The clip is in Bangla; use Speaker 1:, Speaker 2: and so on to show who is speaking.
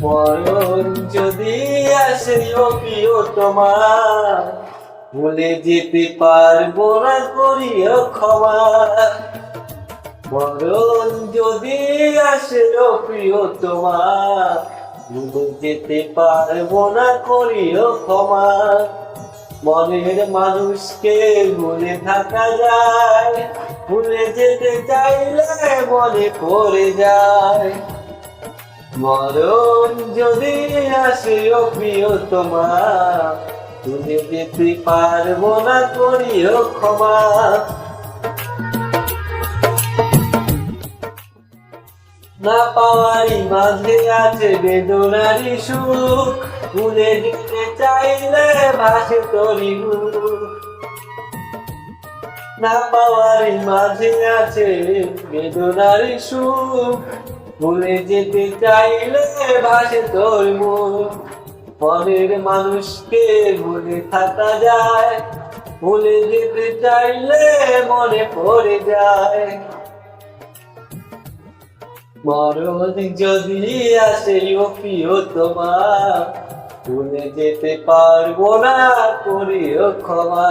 Speaker 1: মরণ যদি আসে ও প্রিয় তোমার, ভুলে যেতে পারবো না, করিও ক্ষমা। মরণ যদি আসে ও প্রিয় তোমার, ভুলে যেতে পারবো না, করিও ক্ষমা। মনের মানুষকে ভুলে থাকা যায়, ভুলে যেতে চাইলে মনে পড়ে যায়। মরণ যদি আসে ও প্রিয় তোমার, ভুলে যেতে পারবো না, করিও ক্ষমা। না পাওয়ারই মাঝে আছে বেদনারই সুখ, ভুলে যেতে চাইলে ভাসে তোরই মুখ। না পাওয়ারই মাঝে আছে বেদনারই সুখ, ভুলে যেতে চাইলে ভাসে তোর মুখ। মনের মানুষকে ভুলে থাকা যায়, ভুলে যেতে চাইলে মনে পড়ে যায়। মরণ যদি আসে ও প্রিয় তোমার, ভুলে যেতে পারবো না, করিও ক্ষমা।